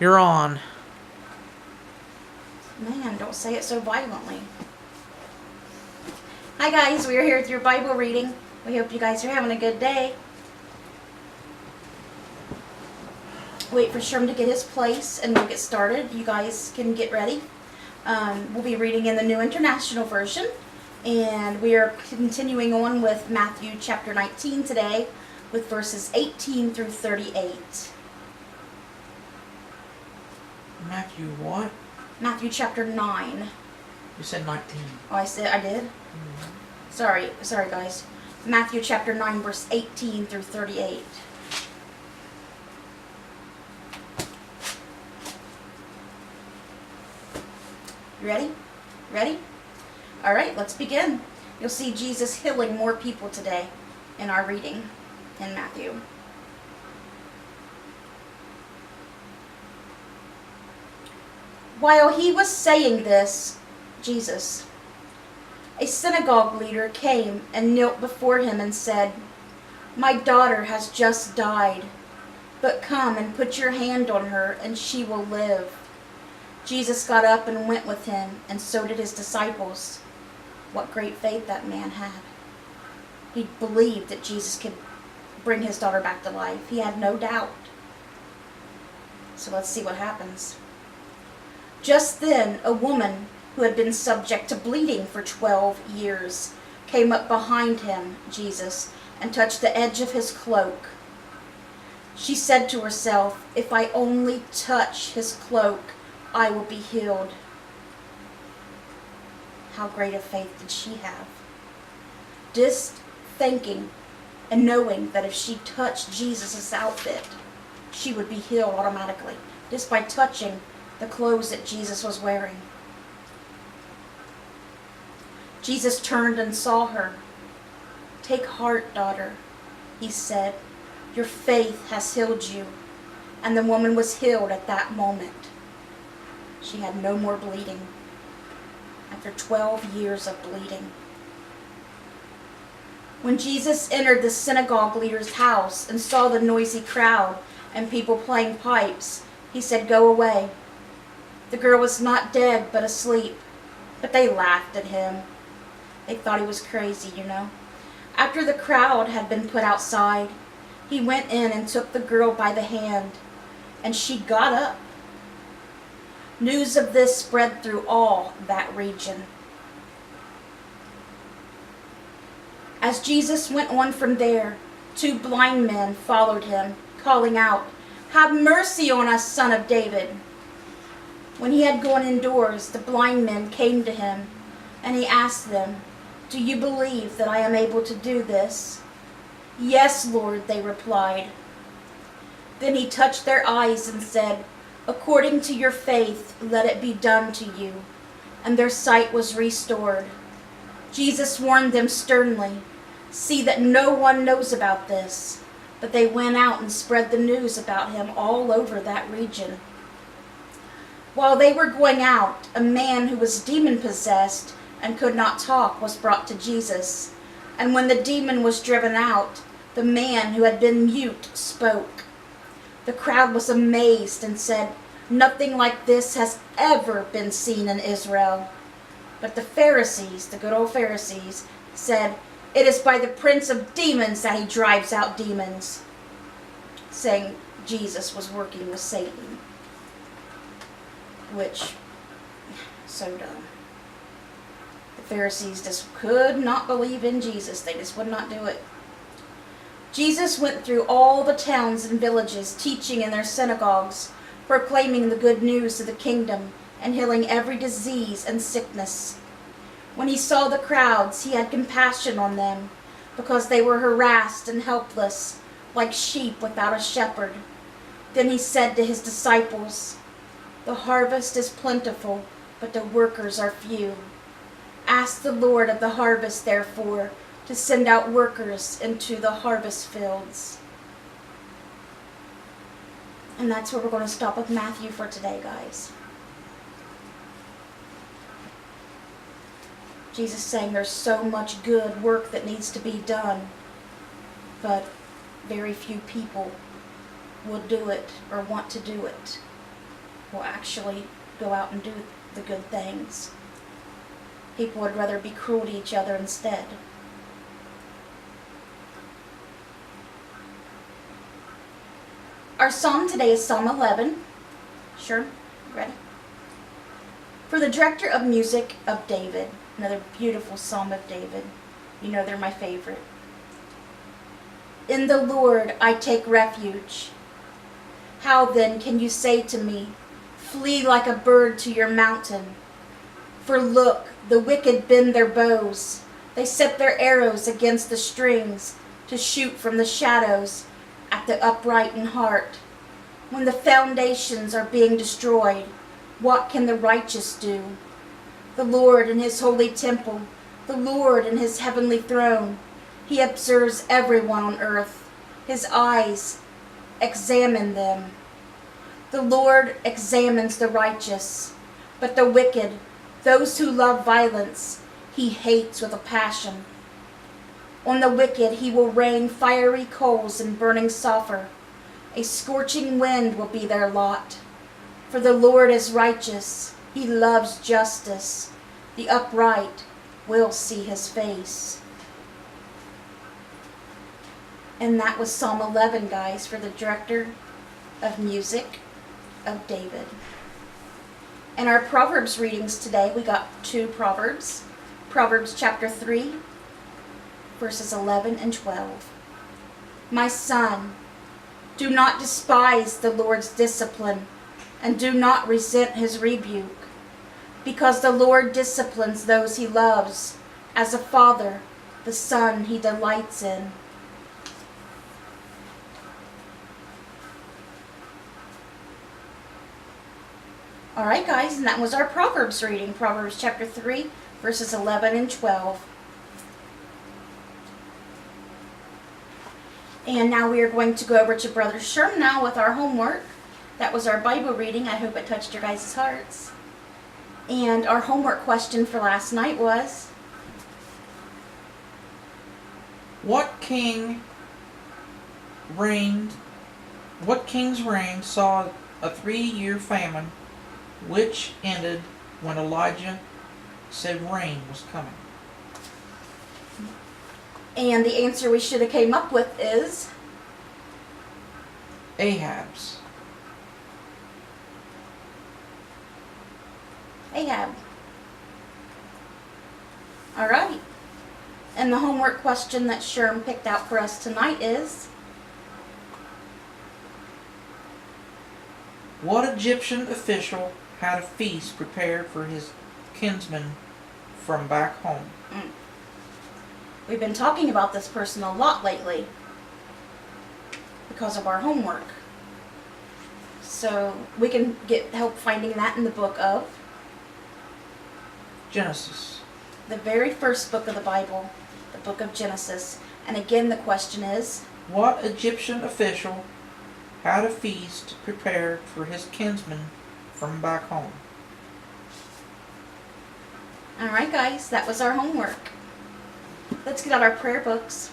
You're on. Man, don't say it so violently. Hi guys, we are here with your Bible reading. We hope you guys are having a good day. Wait for Sherm to get his place and we'll get started. You guys can get ready. We'll be reading in the New International Version. And we are continuing on with Matthew chapter 19 today with verses 18 through 38. Matthew what? Matthew chapter 9. You said 19. Oh, I did? Mm-hmm. Sorry guys. Matthew chapter 9 verse 18 through 38. You ready? Ready? All right, let's begin. You'll see Jesus healing more people today in our reading in Matthew. While he was saying this, Jesus, a synagogue leader came and knelt before him and said, "My daughter has just died, but come and put your hand on her and she will live." Jesus got up and went with him, and so did his disciples. What great faith that man had. He believed that Jesus could bring his daughter back to life. He had no doubt. So let's see what happens. Just then, a woman who had been subject to bleeding for 12 years came up behind him, Jesus, and touched the edge of his cloak. She said to herself, "If I only touch his cloak, I will be healed." How great a faith did she have? Just thinking and knowing that if she touched Jesus' outfit, she would be healed automatically, just by touching the clothes that Jesus was wearing. Jesus turned and saw her. "Take heart, daughter," he said. "Your faith has healed you." And the woman was healed at that moment. She had no more bleeding after 12 years of bleeding. When Jesus entered the synagogue leader's house and saw the noisy crowd and people playing pipes, he said, "Go away." The girl was not dead, but asleep. But they laughed at him. They thought he was crazy, you know. After the crowd had been put outside, he went in and took the girl by the hand, and she got up. News of this spread through all that region. As Jesus went on from there, 2 blind men followed him, calling out, "Have mercy on us, Son of David." When he had gone indoors, the blind men came to him, and he asked them, "Do you believe that I am able to do this?" "Yes, Lord," they replied. Then he touched their eyes and said, "According to your faith, let it be done to you." And their sight was restored. Jesus warned them sternly, "See that no one knows about this." But they went out and spread the news about him all over that region. While they were going out, a man who was demon-possessed and could not talk was brought to Jesus. And when the demon was driven out, the man who had been mute spoke. The crowd was amazed and said, "Nothing like this has ever been seen in Israel." But the Pharisees, the good old Pharisees, said, "It is by the prince of demons that he drives out demons," saying Jesus was working with Satan. Which, so dumb. The Pharisees just could not believe in Jesus. They just would not do it. Jesus went through all the towns and villages, teaching in their synagogues, proclaiming the good news of the kingdom, and healing every disease and sickness. When he saw the crowds, he had compassion on them, because they were harassed and helpless, like sheep without a shepherd. Then he said to his disciples, "The harvest is plentiful, but the workers are few. Ask the Lord of the harvest, therefore, to send out workers into the harvest fields." And that's where we're going to stop with Matthew for today, guys. Jesus saying there's so much good work that needs to be done, but very few people will do it or want to do it. will actually go out and do the good things. People would rather be cruel to each other instead. Our psalm today is Psalm 11. Sure? Ready? For the director of music of David. Another beautiful Psalm of David. You know they're my favorite. In the Lord I take refuge. How then can you say to me, flee like a bird to your mountain? For look, the wicked bend their bows. They set their arrows against the strings to shoot from the shadows at the upright in heart. When the foundations are being destroyed, what can the righteous do? The Lord in his holy temple, the Lord in his heavenly throne, he observes everyone on earth. His eyes examine them. The Lord examines the righteous, but the wicked, those who love violence, he hates with a passion. On the wicked he will rain fiery coals and burning sulfur. A scorching wind will be their lot. For the Lord is righteous. He loves justice. The upright will see his face. And that was Psalm 11, guys, for the director of music of David. In our Proverbs readings today, we got 2 Proverbs. Proverbs chapter 3, verses 11 and 12. My son, do not despise the Lord's discipline, and do not resent his rebuke, because the Lord disciplines those he loves, as a father, the son he delights in. Alright guys, and that was our Proverbs reading. Proverbs chapter 3, verses 11 and 12. And now we are going to go over to Brother Sherm now with our homework. That was our Bible reading. I hope it touched your guys' hearts. And our homework question for last night was, What king's reign saw a 3-year famine, which ended when Elijah said rain was coming? and the answer we should have came up with is Ahab's. Ahab. Alright. And the homework question that Sherm picked out for us tonight is, What Egyptian official had a feast prepared for his kinsmen from back home? We've been talking about this person a lot lately because of our homework. So we can get help finding that in the book of Genesis. the very first book of the Bible, the book of Genesis. And again, the question is, What Egyptian official had a feast prepared for his kinsmen from back home? alright guys, that was our homework. Let's get out our prayer books.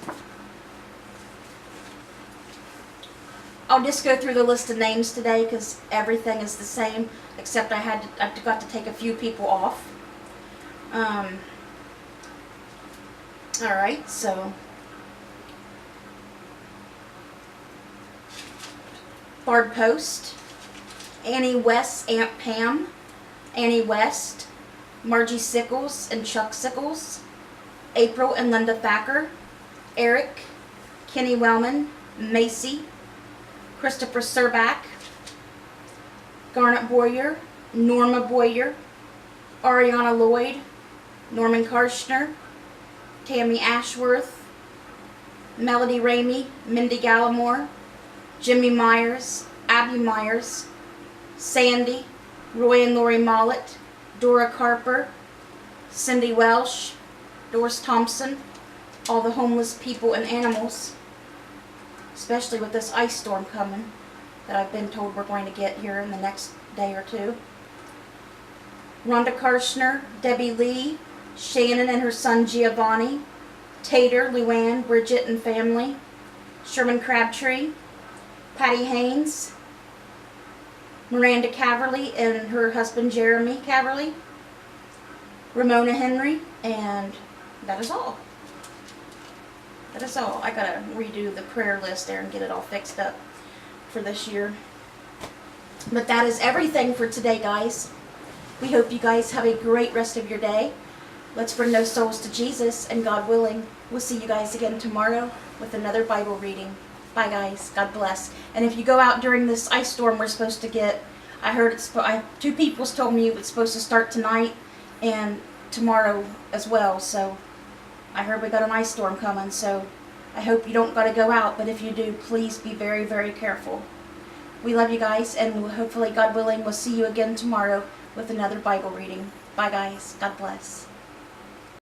I'll just go through the list of names today because everything is the same, except I got to take a few people off. Alright, so Barb Post, Annie West, Aunt Pam, Annie West, Margie Sickles and Chuck Sickles, April and Linda Thacker, Eric, Kenny Wellman, Macy, Christopher Serback, Garnet Boyer, Norma Boyer, Ariana Lloyd, Norman Karshner, Tammy Ashworth, Melody Ramey, Mindy Gallimore, Jimmy Myers, Abby Myers, Sandy, Roy and Lori Mollett, Dora Carper, Cindy Welsh, Doris Thompson, all the homeless people and animals, especially with this ice storm coming that I've been told we're going to get here in the next day or two. Rhonda Karshner, Debbie Lee, Shannon and her son Giovanni, Tater, Luann, Bridget and family, Sherman Crabtree, Patty Haynes, Miranda Caverly and her husband Jeremy Caverly, Ramona Henry, and that is all. That is all. I gotta redo the prayer list there and get it all fixed up for this year. But that is everything for today, guys. We hope you guys have a great rest of your day. Let's bring those souls to Jesus, and God willing, we'll see you guys again tomorrow with another Bible reading. Bye, guys. God bless. And if you go out during this ice storm we're supposed to get, I heard two people told me it's supposed to start tonight and tomorrow as well. So I heard we got an ice storm coming. So I hope you don't got to go out. But if you do, please be very, very careful. We love you guys, and hopefully, God willing, we'll see you again tomorrow with another Bible reading. Bye, guys. God bless.